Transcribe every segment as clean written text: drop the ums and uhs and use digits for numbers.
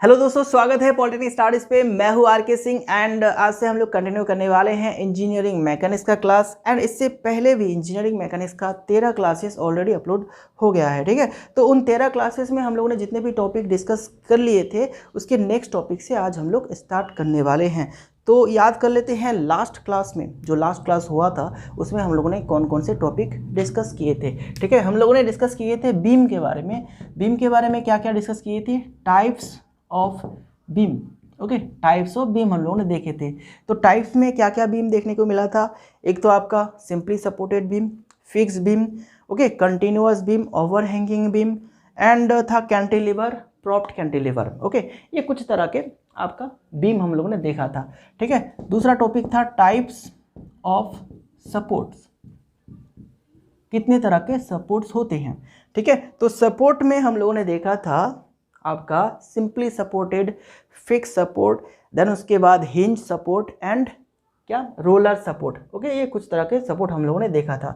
Hello दोस्तों, स्वागत है पॉलिटेक्निक स्टार्स पे। मैं हूं आर.के. सिंह एंड आज से हम लोग कंटिन्यू करने वाले हैं इंजीनियरिंग मैकेनिक्स का क्लास। एंड इससे पहले भी इंजीनियरिंग मैकेनिक्स का 13 क्लासेस ऑलरेडी अपलोड हो गया है। ठीक है, तो उन 13 क्लासेस में हम लोगों ने जितने भी टॉपिक डिस्कस कर लिए थे उसके नेक्स्ट टॉपिक से आज हम लोग स्टार्ट करने वाले हैं। तो याद कर लेते हैं लास्ट क्लास में, जो लास्ट क्लास हुआ था उसमें हम लोगों ने कौन कौन से टॉपिक डिस्कस किए थे। ठीक है, हम लोगों ने डिस्कस किए थे बीम के बारे में। बीम के बारे में क्या क्या डिस्कस किए थे? Types of beam. Okay, types of beam हम लोगों ने देखे थे। तो टाइप्स में क्या क्या बीम देखने को मिला था? एक तो आपका simply supported beam, fix beam, okay, continuous beam, overhanging beam and था कैंटिलीवर, प्रॉप्ड कैंटिलीवर। ओके, ये कुछ तरह के आपका बीम हम लोगों ने देखा था। ठीक है, दूसरा टॉपिक था टाइप्स ऑफ सपोर्ट्स। कितने तरह के सपोर्ट्स होते हैं? ठीक है, तो सपोर्ट में हम लोगों ने देखा था आपका simply supported, fix support, then उसके बाद हिंज सपोर्ट एंड क्या, रोलर सपोर्ट। ओके, ये कुछ तरह के सपोर्ट हम लोगों ने देखा था।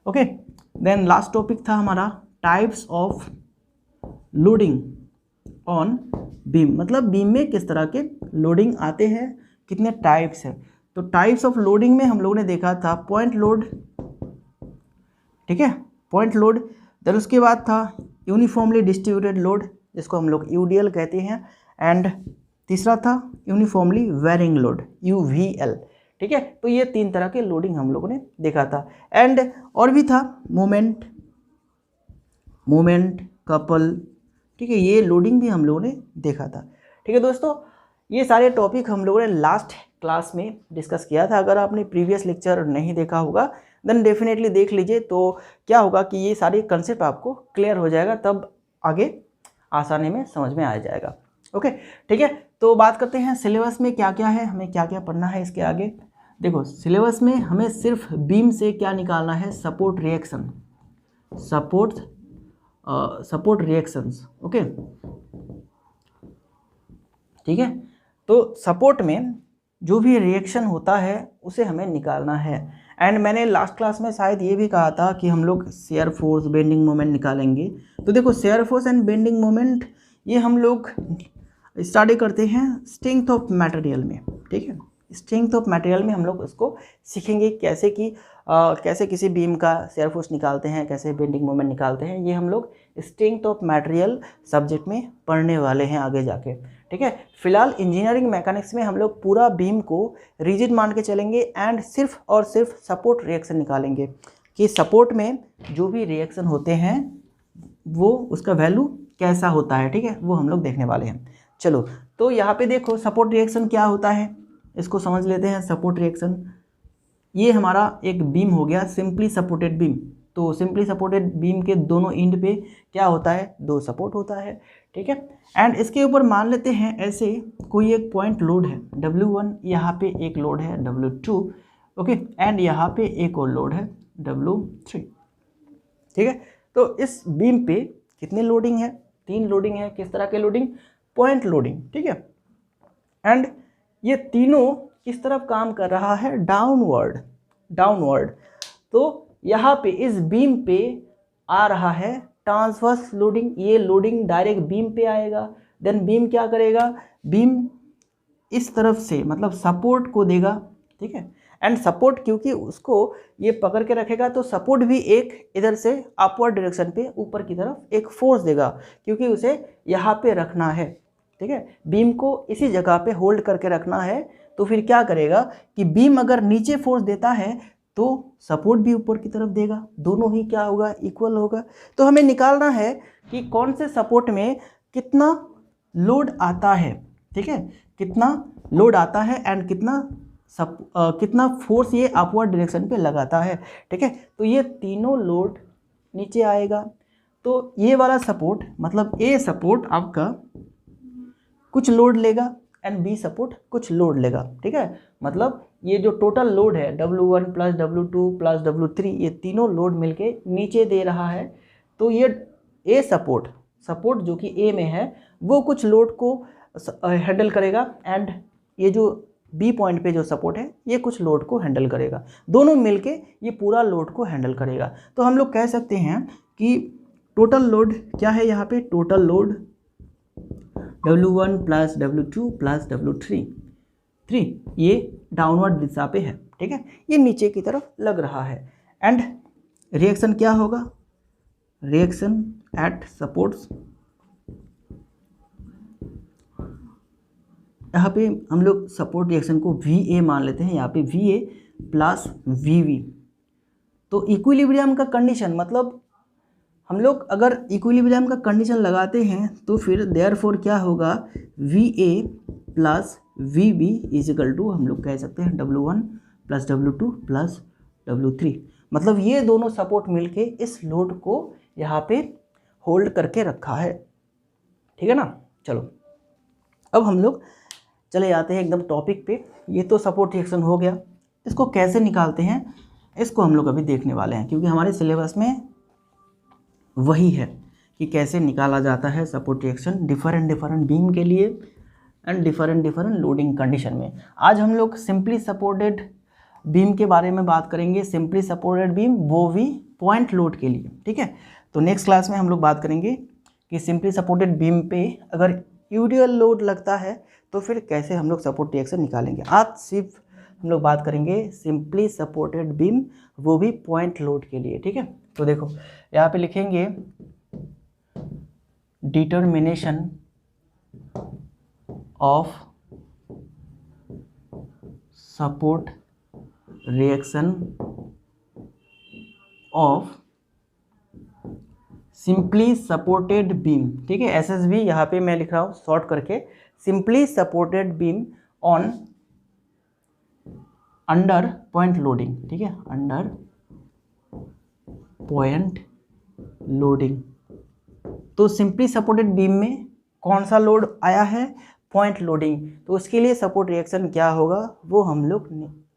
ओके, देन लास्ट टॉपिक था हमारा types of loading on beam. मतलब बीम में किस तरह के लोडिंग आते हैं, कितने टाइप्स हैं। तो टाइप्स ऑफ लोडिंग में हम लोगों ने देखा था पॉइंट लोड, ठीक है, पॉइंट लोड। देन उसके बाद था यूनिफॉर्मली डिस्ट्रीब्यूटेड लोड, जिसको हम लोग यूडीएल कहते हैं। एंड तीसरा था यूनिफॉर्मली वेरिंग लोड, यूवीएल। ठीक है, तो ये तीन तरह के लोडिंग हम लोगों ने देखा था। एंड और भी था मोमेंट, कपल, ठीक है, ये लोडिंग भी हम लोगों ने देखा था। ठीक है दोस्तों, ये सारे टॉपिक हम लोगों ने लास्ट क्लास में डिस्कस किया था। अगर आपने प्रीवियस लेक्चर नहीं देखा होगा देन डेफिनेटली देख लीजिए। तो क्या होगा कि ये सारे कंसेप्ट आपको क्लियर हो जाएगा, तब आगे आसानी में समझ में आ जाएगा। ओके, ठीक है, तो बात करते हैं सिलेबस में क्या क्या है, हमें क्या क्या पढ़ना है इसके आगे। देखो, सिलेबस में हमें सिर्फ बीम से क्या निकालना है? Support reaction, support reactions. Okay, ठीक है, तो सपोर्ट में जो भी रिएक्शन होता है उसे हमें निकालना है। एंड मैंने लास्ट क्लास में शायद ये भी कहा था कि हम लोग शेयर फोर्स, बेंडिंग मोमेंट निकालेंगे। तो देखो, shear force and bending moment ये हम लोग स्टडी करते हैं स्ट्रेंथ ऑफ मटेरियल में। ठीक है, स्ट्रेंथ ऑफ मटेरियल में हम लोग उसको सीखेंगे कैसे किसी बीम का शेयर फोर्स निकालते हैं, कैसे बेंडिंग मोमेंट निकालते हैं। ये हम लोग स्ट्रेंथ ऑफ मटेरियल सब्जेक्ट में पढ़ने वाले हैं आगे जाके। ठीक है, फिलहाल इंजीनियरिंग मैकेनिक्स में हम लोग पूरा बीम को रिजिड मान के चलेंगे एंड सिर्फ और सिर्फ सपोर्ट रिएक्शन निकालेंगे कि सपोर्ट में जो भी रिएक्शन होते हैं वो उसका वैल्यू कैसा होता है। ठीक है, वो हम लोग देखने वाले हैं। चलो, तो यहाँ पे देखो सपोर्ट रिएक्शन क्या होता है, इसको समझ लेते हैं। सपोर्ट रिएक्शन ये हमारा एक बीम हो गया, सिंपली सपोर्टेड बीम। तो सिंपली सपोर्टेड बीम के दोनों एंड पे क्या होता है? दो सपोर्ट होता है। ठीक है, एंड इसके ऊपर मान लेते हैं ऐसे कोई एक पॉइंट लोड है W1, यहाँ पे एक लोड है W2, ओके, एंड यहाँ पे एक और लोड है W3। ठीक है, तो इस बीम पे कितने लोडिंग है? 3 लोडिंग है। किस तरह के लोडिंग? Point loading. ठीक है, एंड ये तीनों किस तरफ काम कर रहा है? डाउनवर्ड। तो यहाँ पे इस बीम पे आ रहा है ट्रांसवर्स लोडिंग। ये लोडिंग डायरेक्ट बीम पे आएगा। देन बीम क्या करेगा? बीम इस तरफ से मतलब सपोर्ट को देगा। ठीक है, एंड सपोर्ट क्योंकि उसको ये पकड़ के रखेगा तो सपोर्ट भी एक इधर से अपवर्ड डायरेक्शन पे ऊपर की तरफ एक फोर्स देगा, क्योंकि उसे यहाँ पे रखना है। ठीक है, बीम को इसी जगह पे होल्ड करके रखना है। तो फिर क्या करेगा कि बीम अगर नीचे फोर्स देता है तो सपोर्ट भी ऊपर की तरफ देगा, दोनों ही क्या होगा? इक्वल होगा। तो हमें निकालना है कि कौन से सपोर्ट में कितना लोड आता है। ठीक है, कितना लोड आता है एंड कितना फोर्स ये अपवर्ड डायरेक्शन पे लगाता है। ठीक है, तो ये तीनों लोड नीचे आएगा। तो ये वाला सपोर्ट मतलब ए सपोर्ट आपका कुछ लोड लेगा एंड बी सपोर्ट कुछ लोड लेगा। ठीक है, मतलब ये जो टोटल लोड है W1 plus W2 plus W3, ये तीनों लोड मिलके नीचे दे रहा है। तो ये ए सपोर्ट जो कि ए में है वो कुछ लोड को हैंडल करेगा एंड ये जो बी पॉइंट पे जो सपोर्ट है ये कुछ लोड को हैंडल करेगा। दोनों मिलके ये पूरा लोड को हैंडल करेगा। तो हम लोग कह सकते हैं कि टोटल लोड क्या है यहाँ पे? Total load W1 plus W2 plus W3 ये डाउनवर्ड दिशा पे है, ठीक है, ये नीचे की तरफ लग रहा है। एंड रिएक्शन क्या होगा, रिएक्शन एट सपोर्ट्स, यहाँ पे हम लोग सपोर्ट रिएक्शन को VA मान लेते हैं, यहाँ पे VA प्लस VB। तो इक्विलिब्रियम का कंडीशन मतलब हम लोग अगर इक्विलिब्रियम का कंडीशन लगाते हैं तो फिर देयरफॉर क्या होगा, VA plus VB is equal to हम लोग कह सकते हैं W1 plus W2 plus W3। मतलब ये दोनों सपोर्ट मिलके इस लोड को यहाँ पे होल्ड करके रखा है, ठीक है ना। चलो अब हम लोग चले जाते हैं एकदम टॉपिक पे। ये तो सपोर्ट रिएक्शन हो गया, इसको कैसे निकालते हैं इसको हम लोग अभी देखने वाले हैं, क्योंकि हमारे सिलेबस में वही है कि कैसे निकाला जाता है सपोर्ट रिएक्शन डिफरेंट बीम के लिए एंड डिफरेंट लोडिंग कंडीशन में। आज हम लोग सिंपली सपोर्टेड बीम के बारे में बात करेंगे, सिंपली सपोर्टेड बीम वो भी पॉइंट लोड के लिए, ठीक है। तो नेक्स्ट क्लास में हम लोग बात करेंगे कि सिंपली सपोर्टेड बीम पे अगर यूडियल लोड लगता है तो फिर कैसे हम लोग सपोर्ट रिएक्शन निकालेंगे। आज सिर्फ हम लोग बात करेंगे सिंपली सपोर्टेड बीम वो भी पॉइंट लोड के लिए, ठीक है। तो देखो यहाँ पे लिखेंगे determination of support reaction of simply supported beam, ठीक है। SSB यहाँ पे मैं लिख रहा हूँ शॉर्ट करके, simply supported beam on under point loading, ठीक है, अंडर पॉइंट लोडिंग। तो सिंपली सपोर्टेड बीम में कौन सा लोड आया है, पॉइंट लोडिंग। तो उसके लिए सपोर्ट रिएक्शन क्या होगा वो हम लोग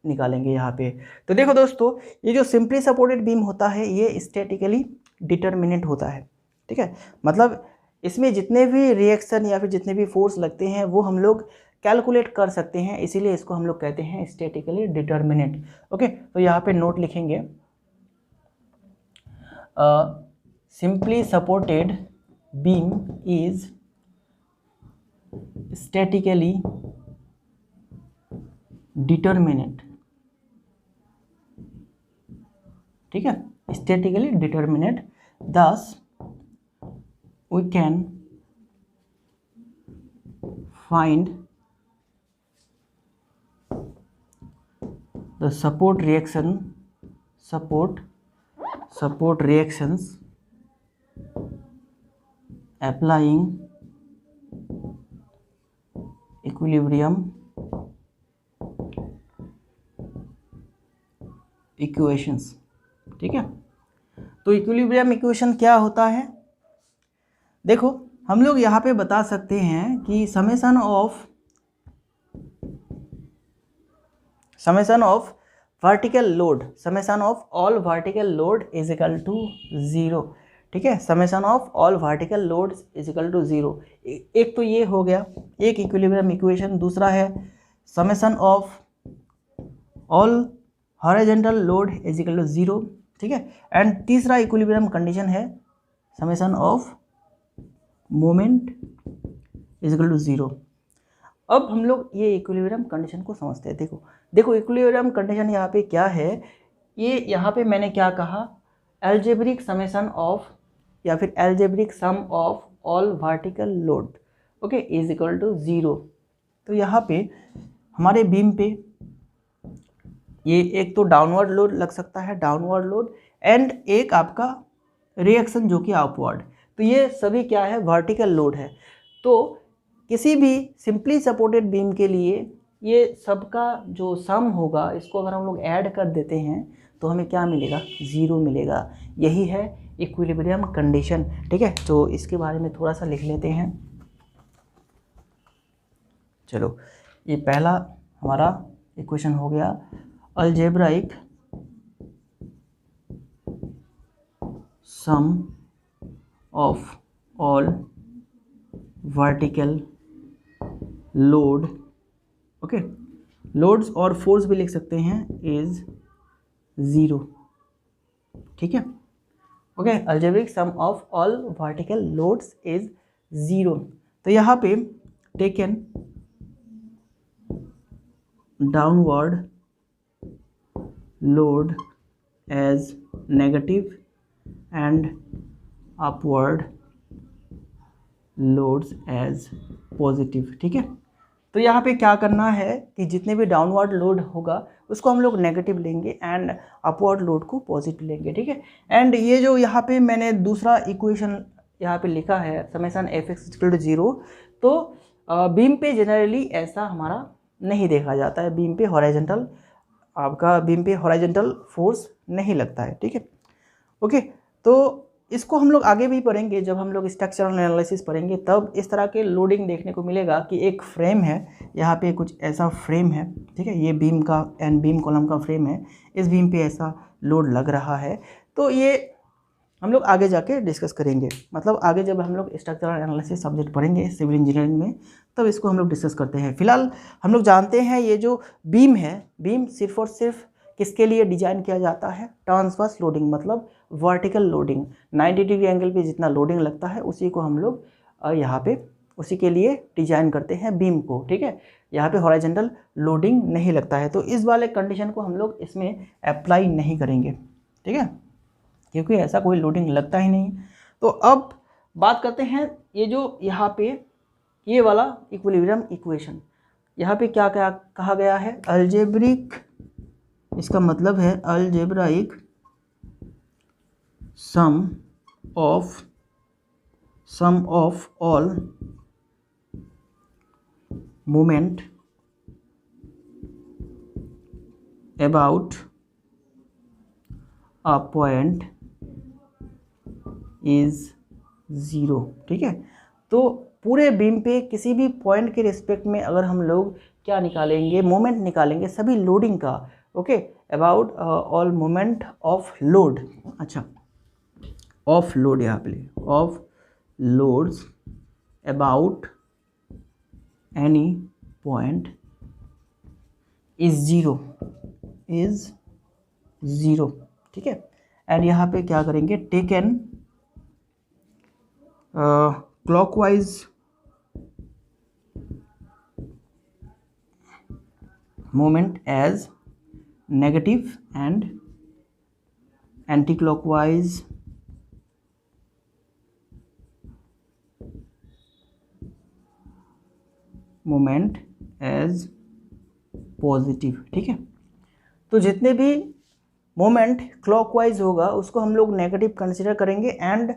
निकालेंगे यहाँ पे। तो देखो दोस्तों, ये जो सिंपली सपोर्टेड बीम होता है ये स्टैटिकली डिटर्मिनेट होता है, ठीक है। मतलब इसमें जितने भी रिएक्शन या फिर जितने भी फोर्स लगते हैं वो हम लोग कैलकुलेट कर सकते हैं, इसीलिए इसको हम लोग कहते हैं स्टैटिकली डिटर्मिनेट। ओके, तो यहाँ पे नोट लिखेंगे simply supported beam is statically determinate, ठीक है, statically determinate. thus we can find the support reactions applying equilibrium equations, ठीक है। तो इक्विलिब्रियम इक्वेशन क्या होता है, देखो हम लोग यहाँ पे बता सकते हैं कि summation of vertical load, summation of all vertical load is equal to 0, ठीक है। Summation of all vertical load is equal to 0। एक तो ये हो गया एक इक्विलिब्रियम इक्वेशन, दूसरा है summation of all horizontal load is equal to 0, ठीक है। एंड तीसरा इक्विलिब्रियम कंडीशन है summation of moment is equal to 0। अब हम लोग ये इक्विलिब्रियम कंडीशन को समझते हैं। देखो इक्विलिब्रियम कंडीशन यहाँ पे क्या है, ये यहाँ पे मैंने क्या कहा, एल्जेब्रिक समेशन ऑफ या फिर algebraic sum of all vertical load, okay, is equal to 0। तो यहाँ पे हमारे बीम पे ये एक तो डाउनवर्ड लोड लग सकता है, डाउनवर्ड लोड, एंड एक आपका रिएक्शन जो कि अपवर्ड। तो ये सभी क्या है, वर्टिकल लोड है। तो किसी भी सिंपली सपोर्टेड बीम के लिए ये सबका जो सम होगा इसको अगर हम लोग ऐड कर देते हैं तो हमें क्या मिलेगा, 0 मिलेगा। यही है इक्विलिब्रियम कंडीशन, ठीक है। तो इसके बारे में थोड़ा सा लिख लेते हैं। चलो, ये पहला हमारा इक्वेशन हो गया, algebraic sum of all vertical load, okay, loads और फोर्स भी लिख सकते हैं, इज 0, ठीक है। Okay, algebraic sum of all vertical loads is 0। तो यहाँ पे taken downward load as negative and upward loads as positive। ठीक है, तो यहाँ पे क्या करना है कि जितने भी डाउनवर्ड लोड होगा उसको हम लोग नेगेटिव लेंगे एंड अपवर्ड लोड को पॉजिटिव लेंगे। ठीक है, एंड ये जो यहाँ पे मैंने दूसरा इक्वेशन यहाँ पे लिखा है summation F X equal to 0, तो बीम पे जनरली ऐसा हमारा नहीं देखा जाता है। बीम पे हॉरिजॉन्टल आपका बीम पे हॉरिजॉन्टल फोर्स नहीं लगता है। ठीक है, ओके, तो इसको हम लोग आगे भी पढ़ेंगे, जब हम लोग स्ट्रक्चरल एनालिसिस पढ़ेंगे तब इस तरह के लोडिंग देखने को मिलेगा कि एक फ्रेम है, यहाँ पे कुछ ऐसा फ्रेम है। ठीक है, ये बीम का एंड बीम कॉलम का फ्रेम है, इस बीम पे ऐसा लोड लग रहा है। तो ये हम लोग आगे जाके डिस्कस करेंगे, मतलब आगे जब हम लोग स्ट्रक्चरल एनालिसिस सब्जेक्ट पढ़ेंगे सिविल इंजीनियरिंग में तब इसको हम लोग डिस्कस करते हैं। फिलहाल हम लोग जानते हैं ये जो बीम है, बीम सिर्फ और सिर्फ किसके लिए डिजाइन किया जाता है? ट्रांसवर्स लोडिंग, मतलब वर्टिकल लोडिंग, 90 डिग्री एंगल पे जितना लोडिंग लगता है उसी को हम लोग यहाँ पे उसी के लिए डिजाइन करते हैं बीम को। ठीक है, यहाँ पे हॉरिजॉन्टल लोडिंग नहीं लगता है, तो इस वाले कंडीशन को हम लोग इसमें अप्लाई नहीं करेंगे। ठीक है, क्योंकि ऐसा कोई लोडिंग लगता ही नहीं। तो अब बात करते हैं ये जो यहाँ पे ये वाला इक्विलिब्रियम इक्वेशन, यहाँ पे क्या क्या कहा गया है? अलजेब्रिक, इसका मतलब है algebraic sum of all moment about a point is 0। ठीक है, तो पूरे बीम पे किसी भी पॉइंट के रिस्पेक्ट में अगर हम लोग क्या निकालेंगे? मोमेंट निकालेंगे सभी लोडिंग का। Okay, about all moment of load, अच्छा ऑफ लोड यहाँ पे of loads about any point is 0। ठीक है, एंड यहाँ पे क्या करेंगे? Taken clockwise moment as negative and anti clockwise moment as positive. ठीक है, तो जितने भी मोमेंट क्लॉकवाइज होगा उसको हम लोग नेगेटिव कंसिडर करेंगे एंड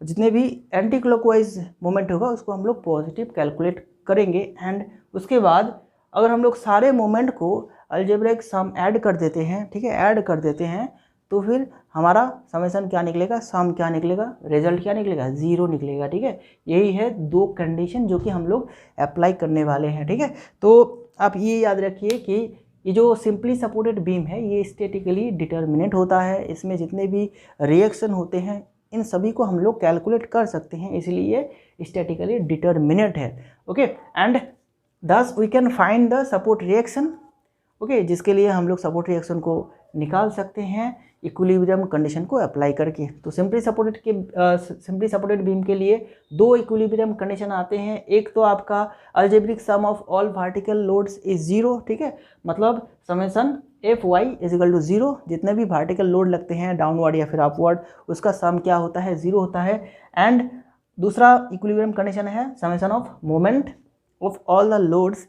जितने भी एंटी क्लॉकवाइज मोमेंट होगा उसको हम लोग पॉजिटिव कैलकुलेट करेंगे। एंड उसके बाद अगर हम लोग सारे मोमेंट को अलजेब्रिक सम ऐड कर देते हैं, ठीक है, ऐड कर देते हैं, तो फिर हमारा समेशन क्या निकलेगा? सम क्या निकलेगा? रिजल्ट क्या निकलेगा? 0 निकलेगा। ठीक है, यही है दो कंडीशन जो कि हम लोग अप्लाई करने वाले हैं। ठीक है, तो आप ये याद रखिए कि ये जो सिंपली सपोर्टेड बीम है ये स्टैटिकली डिटर्मिनेट होता है, इसमें जितने भी रिएक्शन होते हैं इन सभी को हम लोग कैलकुलेट कर सकते हैं, इसलिए स्टैटिकली डिटर्मिनेट है। Okay, and thus we can find the support reaction. Okay, जिसके लिए हम लोग सपोर्ट रिएक्शन को निकाल सकते हैं इक्विलिब्रियम कंडीशन को अप्लाई करके। तो सिंपली सपोर्टेड बीम के लिए दो इक्विलिब्रियम कंडीशन आते हैं। एक तो आपका algebraic sum of all vertical loads is 0। ठीक है, मतलब summation F Y is equal to 0, जितने भी वर्टिकल लोड लगते हैं डाउनवर्ड या फिर अपवर्ड उसका सम क्या होता है? 0 होता है। एंड दूसरा इक्विलिब्रियम कंडीशन है summation of moment of all the loads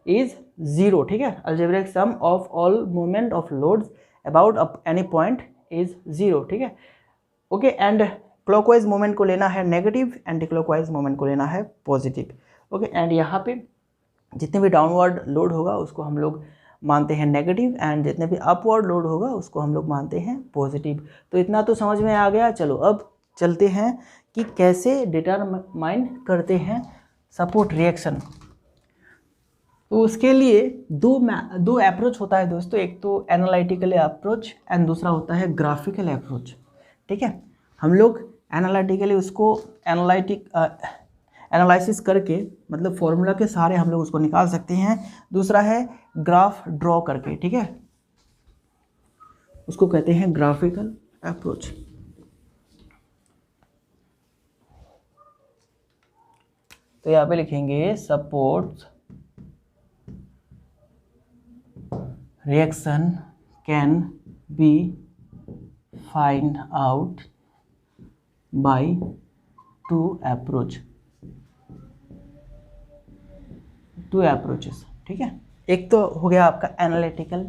is 0। ठीक है, algebraic sum of all moment of loads about any point is 0। ठीक है, ओके, एंड क्लॉकवाइज मोमेंट को लेना है नेगेटिव, एंटी क्लॉकवाइज मोमेंट को लेना है पॉजिटिव। ओके, एंड यहाँ पे जितने भी डाउनवर्ड लोड होगा उसको हम लोग मानते हैं नेगेटिव एंड जितने भी अपवर्ड लोड होगा उसको हम लोग मानते हैं पॉजिटिव। तो इतना तो समझ में आ गया। चलो अब चलते हैं कि कैसे डिटरमाइन करते हैं सपोर्ट रिएक्शन। तो उसके लिए दो अप्रोच होता है दोस्तों, एक तो एनालिटिकल अप्रोच एंड दूसरा होता है ग्राफिकल अप्रोच। ठीक है, हम लोग एनालिटिकली उसको एनालिसिस करके मतलब फॉर्मूला के सहारे हम लोग उसको निकाल सकते हैं। दूसरा है ग्राफ ड्रॉ करके। ठीक है, उसको कहते हैं ग्राफिकल अप्रोच। तो यहाँ पे लिखेंगे support reaction can be find out by two approaches. ठीक है, एक तो हो गया आपका एनालिटिकल,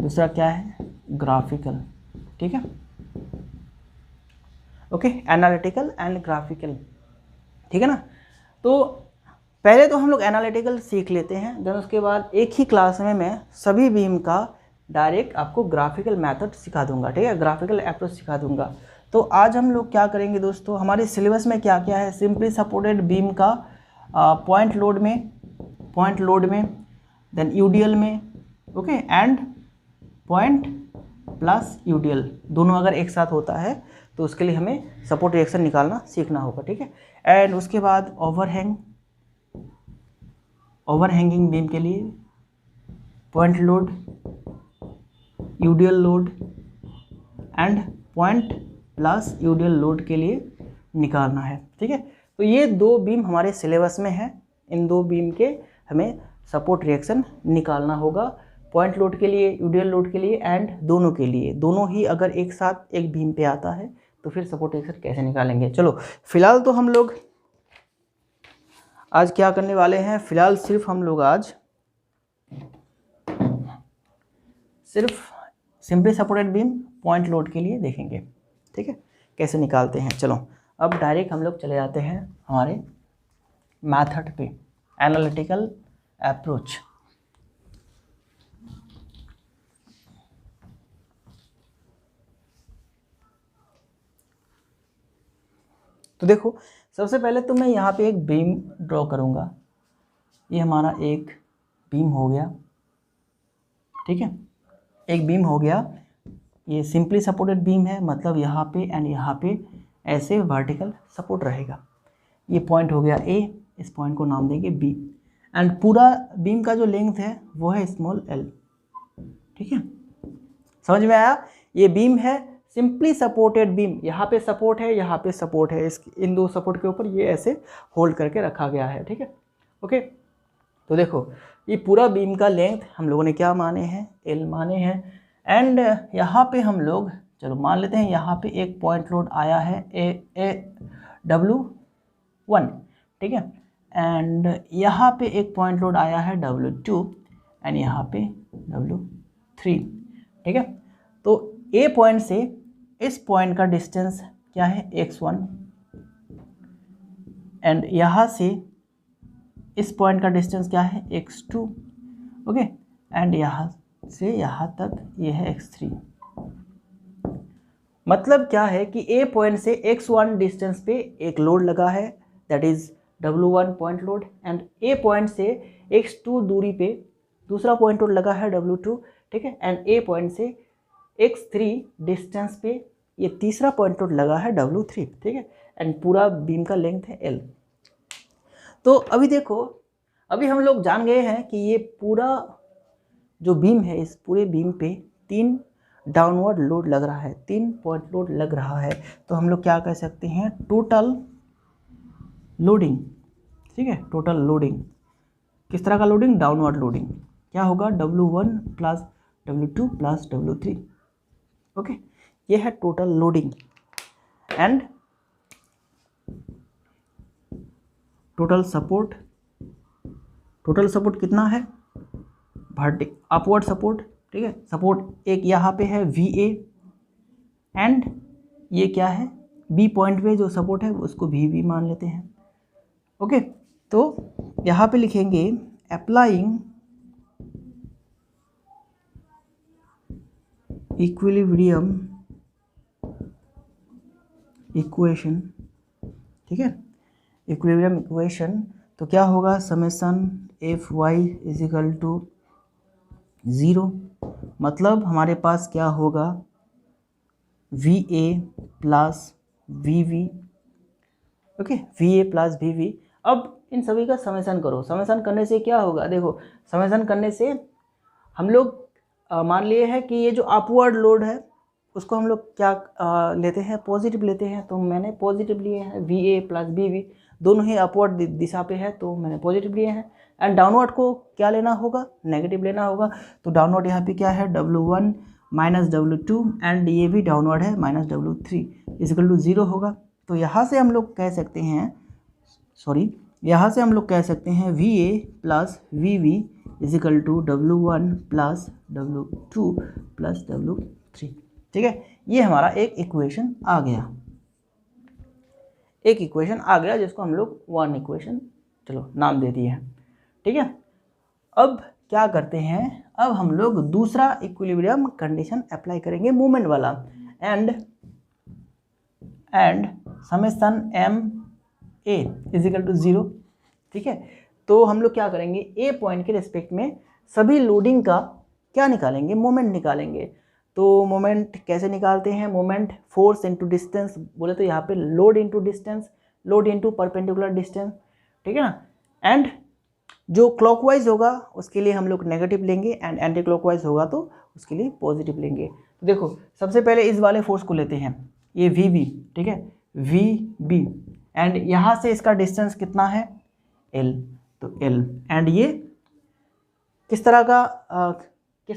दूसरा क्या है ग्राफिकल। ठीक है, ओके, एनालिटिकल एंड ग्राफिकल। ठीक है ना, तो पहले तो हम लोग एनालिटिकल सीख लेते हैं, देन उसके बाद एक ही क्लास में मैं सभी बीम का डायरेक्ट आपको ग्राफिकल मेथड सिखा दूंगा। ठीक है, ग्राफिकल अप्रोच सिखा दूंगा। तो आज हम लोग क्या करेंगे दोस्तों, हमारे सिलेबस में क्या क्या है, सिंपली सपोर्टेड बीम का पॉइंट लोड में, देन यूडीएल में, okay, and point plus UDL दोनों अगर एक साथ होता है तो उसके लिए हमें सपोर्ट रिएक्शन निकालना सीखना होगा। ठीक है, एंड उसके बाद ओवरहैंगिंग बीम के लिए point load, UDL load and point plus UDL load के लिए निकालना है। ठीक है, तो ये दो बीम हमारे सिलेबस में है, इन दो बीम के हमें सपोर्ट रिएक्शन निकालना होगा, पॉइंट लोड के लिए, यूडीएल लोड के लिए एंड दोनों के लिए। दोनों ही अगर एक साथ एक बीम पे आता है तो फिर सपोर्ट रिएक्शन कैसे निकालेंगे। चलो फिलहाल तो हम लोग आज क्या करने वाले हैं, फिलहाल सिर्फ हम लोग आज सिर्फ simply supported beam point load के लिए देखेंगे। ठीक है, कैसे निकालते हैं। चलो अब डायरेक्ट हम लोग चले जाते हैं हमारे मेथड पे, एनालिटिकल अप्रोच। तो देखो सबसे पहले तो मैं यहाँ पे एक बीम ड्रॉ करूँगा, ये हमारा एक बीम हो गया। ठीक है, एक बीम हो गया, ये सिंपली सपोर्टेड बीम है, मतलब यहाँ पे एंड यहाँ पे ऐसे वर्टिकल सपोर्ट रहेगा। ये पॉइंट हो गया ए, इस पॉइंट को नाम देंगे बी, एंड पूरा बीम का जो लेंथ है वो है स्मॉल एल। ठीक है, समझ में आया। ये बीम है सिंपली सपोर्टेड बीम, यहाँ पे सपोर्ट है, यहाँ पे सपोर्ट है, इन दो सपोर्ट के ऊपर ये ऐसे होल्ड करके रखा गया है। ठीक है, ओके, तो देखो ये पूरा बीम का लेंथ हम लोगों ने क्या माने हैं, एल माने हैं, एंड यहाँ पे हम लोग चलो मान लेते हैं यहाँ पे एक पॉइंट लोड आया है W1। ठीक है, एंड यहाँ पे एक पॉइंट लोड आया है W2 एंड यहाँ पे W3। ठीक है, तो ए पॉइंट से इस पॉइंट का डिस्टेंस क्या है x1, एंड यहाँ से इस पॉइंट का डिस्टेंस क्या है x2, ओके, एंड यहाँ से यहाँ तक ये है x3। मतलब क्या है कि ए पॉइंट से x1 डिस्टेंस पे एक लोड लगा है, that is W1 point load, and A point से x2 दूरी पे दूसरा पॉइंट लोड लगा है W2। ठीक है, एंड ए पॉइंट से x3 डिस्टेंस पे ये तीसरा पॉइंट लोड लगा है W3। ठीक है, एंड पूरा बीम का लेंथ है L। तो अभी देखो, अभी हम लोग जान गए हैं कि ये पूरा जो बीम है, इस पूरे बीम पे 3 डाउनवर्ड लोड लग रहा है, 3 पॉइंट लोड लग रहा है। तो हम लोग क्या कह सकते हैं, टोटल लोडिंग। ठीक है, टोटल लोडिंग किस तरह का लोडिंग, डाउनवर्ड लोडिंग, क्या होगा W1 plus W2 plus W3। Okay, ये है total loading, and total support कितना है, अपवर्ड सपोर्ट। ठीक है, सपोर्ट एक यहाँ पे है VA, एंड ये क्या है बी पॉइंट पे जो सपोर्ट है उसको VB मान लेते हैं। ओके, तो यहाँ पे लिखेंगे अप्लाइंग इक्विलिब्रियम इक्वेशन। ठीक है, इक्विलिब्रियम इक्वेशन, तो क्या होगा, समेसन Fy इजिकल टू 0, मतलब हमारे पास क्या होगा VA plus VB। Okay, VA plus VB। अब इन सभी का समेसन करो, समेसन करने से क्या होगा, देखो समेसन करने से हम लोग मान लिए हैं कि ये जो अपवर्ड लोड है उसको हम लोग क्या लेते हैं, पॉजिटिव लेते हैं। तो मैंने पॉजिटिव लिए हैं, VA प्लस BV दोनों ही अपवर्ड दिशा पे है, तो मैंने पॉजिटिव लिए हैं। एंड डाउनवर्ड को क्या लेना होगा, नेगेटिव लेना होगा। तो डाउनवर्ड यहाँ पे क्या है, W1 माइनस W2 एंड ये भी डाउनवर्ड है माइनस W3 इक्वल टू 0 होगा। तो यहाँ से हम लोग कह सकते हैं, यहाँ से हम लोग कह सकते हैं VA plus VV is equal to W1 plus W2 plus W3। ठीक है, ये हमारा एक इक्वेशन आ गया, जिसको हम लोग 1 इक्वेशन चलो नाम दे दिए हैं। ठीक है, अब क्या करते हैं, अब हम लोग दूसरा इक्विलिब्रियम कंडीशन अप्लाई करेंगे मूवमेंट वाला। And summation MA is equal to 0। ठीक है, तो हम लोग क्या करेंगे, A पॉइंट के रिस्पेक्ट में सभी लोडिंग का क्या निकालेंगे, मोमेंट निकालेंगे। तो मोमेंट कैसे निकालते हैं, मोमेंट फोर्स इनटू डिस्टेंस बोले तो यहाँ पे load into distance, load into perpendicular distance. ठीक है ना, एंड जो क्लॉकवाइज होगा उसके लिए हम लोग नेगेटिव लेंगे एंड एंटी क्लॉकवाइज होगा तो उसके लिए पॉजिटिव लेंगे। तो देखो सबसे पहले इस वाले फोर्स को लेते हैं, ये VB। ठीक है, VB एंड यहाँ से इसका डिस्टेंस कितना है, L। तो L एंड ये किस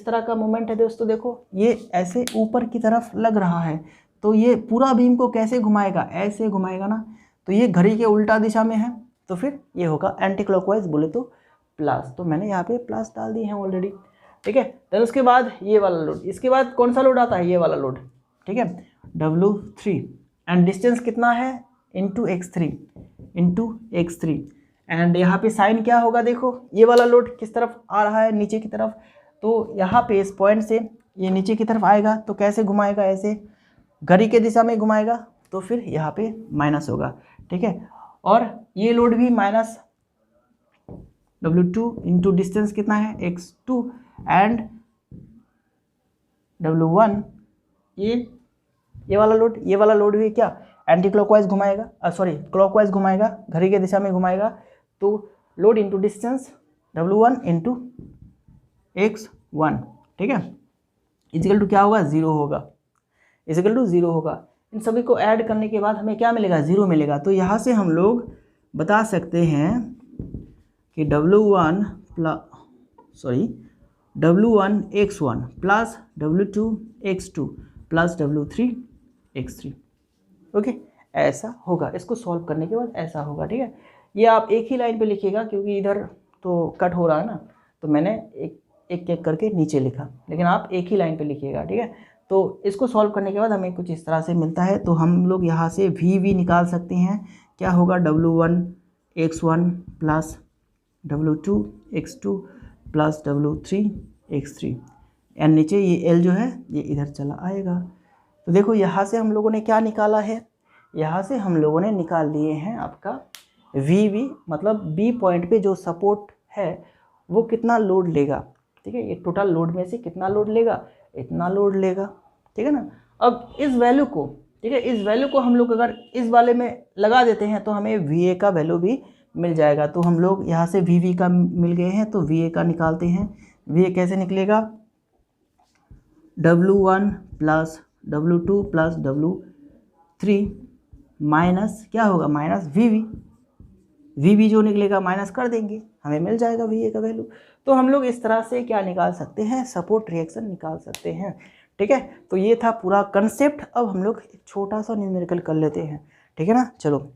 तरह का मोमेंट है दोस्तों, देखो ये ऐसे ऊपर की तरफ लग रहा है, तो ये पूरा बीम को कैसे घुमाएगा, ऐसे घुमाएगा ना, तो ये घड़ी के उल्टा दिशा में है, तो फिर ये होगा एंटी क्लॉकवाइज बोले तो प्लस। तो मैंने यहाँ पे प्लस डाल दिए हैं ऑलरेडी। ठीक है, देन उसके बाद ये वाला लोड, इसके बाद कौन सा लोड आता है, ये वाला लोड। ठीक है, W3 एंड डिस्टेंस कितना है, इंटू x3 एंड यहाँ पे साइन क्या होगा, देखो ये वाला लोड किस तरफ आ रहा है, नीचे की तरफ। तो यहाँ पे इस पॉइंट से ये नीचे की तरफ आएगा, तो कैसे घुमाएगा, ऐसे घड़ी के दिशा में घुमाएगा, तो फिर यहाँ पे माइनस होगा। ठीक है, और ये लोड भी माइनस W2 इंटू डिस्टेंस कितना है x2 एंड W1 ये वाला लोड भी क्या एंटी क्लॉकवाइज घुमाएगा, क्लॉकवाइज घुमाएगा, घड़ी के दिशा में घुमाएगा। तो load into distance W1 into x1। ठीक है, इजिकल टू क्या होगा, 0 होगा। इन सभी को ऐड करने के बाद हमें क्या मिलेगा, 0 मिलेगा। तो यहाँ से हम लोग बता सकते हैं कि W1 x1 plus W2 x2 plus W3 x3। Okay, ऐसा होगा, इसको सॉल्व करने के बाद ऐसा होगा। ठीक है, ये आप एक ही लाइन पे लिखिएगा क्योंकि इधर तो कट हो रहा है ना, तो मैंने एक करके नीचे लिखा, लेकिन आप एक ही लाइन पे लिखिएगा। ठीक है, तो इसको सॉल्व करने के बाद हमें कुछ इस तरह से मिलता है। तो हम लोग यहाँ से VV निकाल सकते हैं, क्या होगा, W1 x1 plus W2 x2 plus W3 x3 and नीचे ये L जो है ये इधर चला आएगा। तो देखो यहाँ से हम लोगों ने क्या निकाला है, यहाँ से हम लोगों ने निकाल लिए हैं आपका VV, मतलब B पॉइंट पे जो सपोर्ट है वो कितना लोड लेगा। ठीक है, ये टोटल लोड में से कितना लोड लेगा, इतना लोड लेगा। ठीक है ना, अब इस वैल्यू को, ठीक है, इस वैल्यू को हम लोग अगर इस वाले में लगा देते हैं तो हमें VA का वैल्यू भी मिल जाएगा। तो हम लोग यहाँ से VV का मिल गए हैं, तो VA का निकालते हैं। VA कैसे निकलेगा, W1 plus W2 plus W3 minus क्या होगा, माइनस VV जो निकलेगा माइनस कर देंगे, हमें मिल जाएगा VA का वैल्यू। तो हम लोग इस तरह से क्या निकाल सकते हैं, सपोर्ट रिएक्शन निकाल सकते हैं। ठीक है, तो ये था पूरा कंसेप्ट। अब हम लोग एक छोटा सा न्यूमेरिकल कर लेते हैं। ठीक है ना, चलो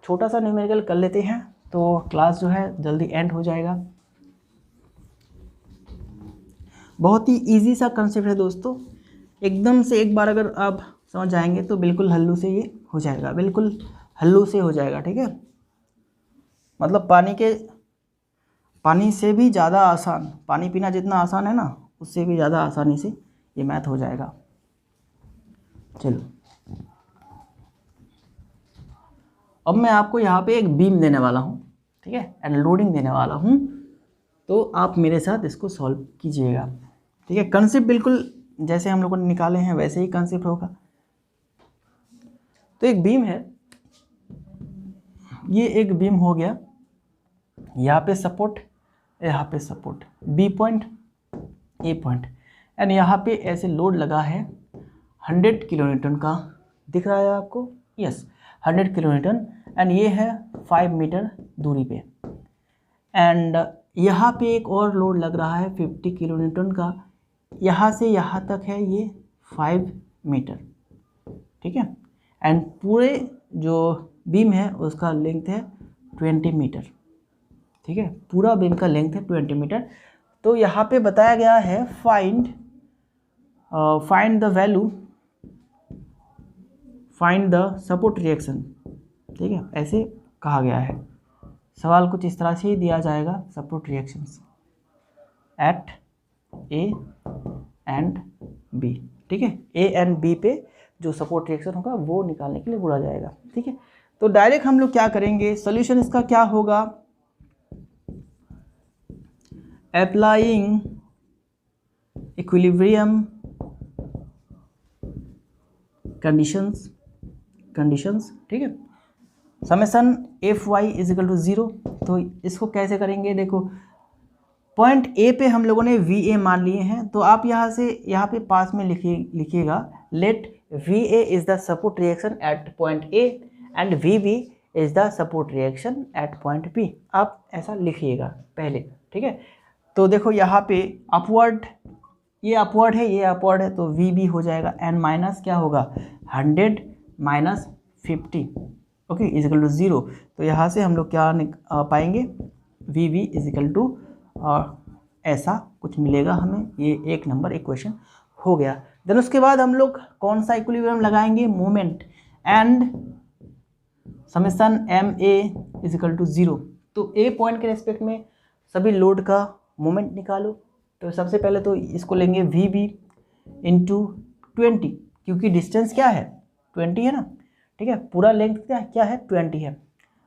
छोटा सा न्यूमेरिकल कर लेते हैं, तो क्लास जो है जल्दी एंड हो जाएगा। बहुत ही इजी सा कंसेप्ट है दोस्तों, एकदम से एक बार अगर आप समझ जाएंगे तो बिल्कुल हल्लू से ये हो जाएगा, बिल्कुल हल्लू से हो जाएगा। ठीक है, मतलब पानी से भी ज़्यादा आसान, पानी पीना जितना आसान है ना उससे भी ज़्यादा आसानी से ये मैथ हो जाएगा। चलो अब मैं आपको यहाँ पे एक बीम देने वाला हूँ, ठीक है, एंड लोडिंग देने वाला हूँ, तो आप मेरे साथ इसको सॉल्व कीजिएगा। ठीक है, कंसेप्ट बिल्कुल जैसे हम लोगों ने निकाले हैं वैसे ही कंसेप्ट होगा। तो एक बीम है, ये एक बीम हो गया, यहाँ पे सपोर्ट, यहाँ पे support, B point A point, and यहाँ पे ऐसे लोड लगा है 100 किलोन्यूटन का दिख रहा है आपको, यस 100 किलोन्यूटन, एंड ये है 5 मीटर दूरी पे। एंड यहाँ पे एक और लोड लग रहा है 50 किलोन्यूटन का, यहाँ से यहाँ तक है ये 5 मीटर, ठीक है। एंड पूरे जो बीम है उसका लेंथ है 20 मीटर, ठीक है, पूरा बीम का लेंथ है 20 मीटर। तो यहाँ पे बताया गया है find the value, find the support reaction, ठीक है, ऐसे कहा गया है। सवाल कुछ इस तरह से ही दिया जाएगा, support reactions at A and B, ठीक है, ए एंड बी पे जो सपोर्ट रिएक्शन होगा वो निकालने के लिए बोला जाएगा, ठीक है। तो डायरेक्ट हम लोग क्या करेंगे, सोल्यूशन इसका क्या होगा, अप्लाइंग इक्विलिब्रियम कंडीशंस, ठीक है, summation F Y is equal to 0। तो इसको कैसे करेंगे, देखो पॉइंट ए पे हम लोगों ने वी ए मान लिए हैं, तो आप यहाँ से यहाँ पे पास में लिखिएगा let V A is the support reaction at point A and V B is the support reaction at point B, आप ऐसा लिखिएगा पहले, ठीक है। तो देखो यहाँ पे अपवर्ड, ये अपवर्ड है, ये अपवर्ड है, तो वी बी हो जाएगा एंड माइनस क्या होगा 100 minus 50, okay, is equal to 0। तो यहाँ से हम लोग क्या पाएंगे, V V is equal to ऐसा कुछ मिलेगा हमें, ये 1 नंबर इक्वेशन हो गया। देन उसके बाद हम लोग कौन सा इक्विलिब्रियम लगाएंगे, moment and summation M A is equal to 0। तो ए पॉइंट के रेस्पेक्ट में सभी लोड का मोमेंट निकालो। तो सबसे पहले तो इसको लेंगे वी बी इंटू 20, क्योंकि डिस्टेंस क्या है 20 है ना, ठीक है, पूरा लेंथ क्या है 20 है,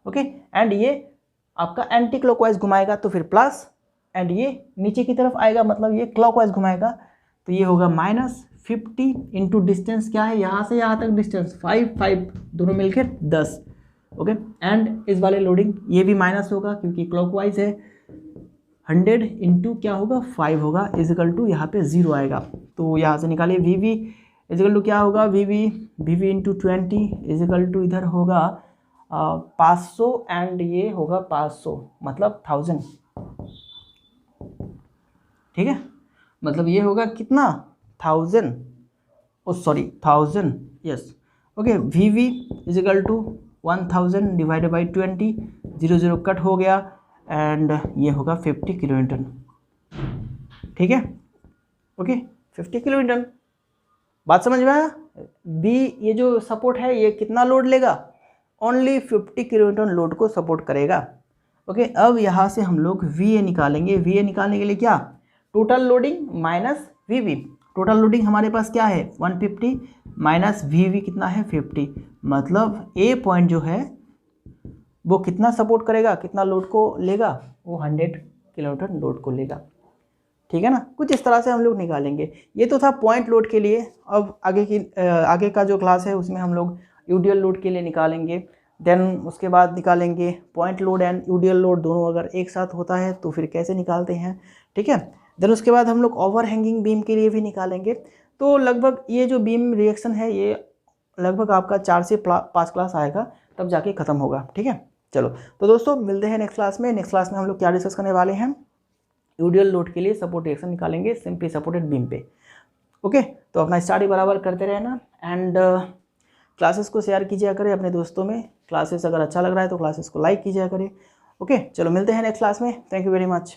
ओके। एंड ये आपका एंटी क्लॉकवाइज घुमाएगा तो फिर प्लस, एंड ये नीचे की तरफ आएगा मतलब ये क्लॉकवाइज घुमाएगा, तो ये होगा -50 इंटू डिस्टेंस क्या है यहाँ से यहाँ तक डिस्टेंस 5 दोनों मिलकर 10, ओके। एंड इस वाले लोडिंग ये भी माइनस होगा क्योंकि क्लॉकवाइज है, 100 इंटू क्या होगा 5 होगा, इज इक्वल टू यहाँ पे 0 आएगा। तो यहाँ से निकालिए V V is equal to क्या होगा, V V into 20 is equal to इधर होगा 500 एंड ये होगा 500 मतलब 1000, ठीक है, मतलब ये होगा कितना 1000, sorry 1000, yes, okay. V V is equal to 1000 divided by 20, 0 cut हो गया एंड ये होगा 50 किलोन्यूटन, ठीक है, ओके 50 किलोन्यूटन। बात समझ में आया। बी ये जो सपोर्ट है ये कितना लोड लेगा, ओनली 50 किलोन्यूटन लोड को सपोर्ट करेगा, ओके। अब यहाँ से हम लोग वी ए निकालेंगे, वी ए निकालने के लिए क्या, total loading minus V V, total loading हमारे पास क्या है 150 माइनस वी वी कितना है 50, मतलब ए पॉइंट जो है वो कितना सपोर्ट करेगा, कितना लोड को लेगा, वो 100 किलोन्यूटन लोड को लेगा, ठीक है ना। कुछ इस तरह से हम लोग निकालेंगे। ये तो था पॉइंट लोड के लिए। अब आगे का जो क्लास है उसमें हम लोग यूडीएल लोड के लिए निकालेंगे, देन उसके बाद निकालेंगे point load and UDL load दोनों अगर एक साथ होता है तो फिर कैसे निकालते हैं, ठीक है। देन उसके बाद हम लोग ओवर हैंगिंग बीम के लिए भी निकालेंगे। तो लगभग ये जो बीम रिएक्शन है ये लगभग आपका 4 से 5 क्लास आएगा तब जाके ख़त्म होगा, ठीक है। चलो तो दोस्तों मिलते हैं नेक्स्ट क्लास में। नेक्स्ट क्लास में हम लोग क्या डिस्कस करने वाले हैं, यूडीएल लोड के लिए सपोर्ट रिएक्शन निकालेंगे सिंपली सपोर्टेड बीम पे, ओके। तो अपना स्टडी बराबर करते रहना एंड क्लासेस को शेयर कीजिए करें अपने दोस्तों में। क्लासेस अगर अच्छा लग रहा है तो क्लासेस को लाइक कीजिए करें, ओके। चलो मिलते हैं नेक्स्ट क्लास में, थैंक यू वेरी मच।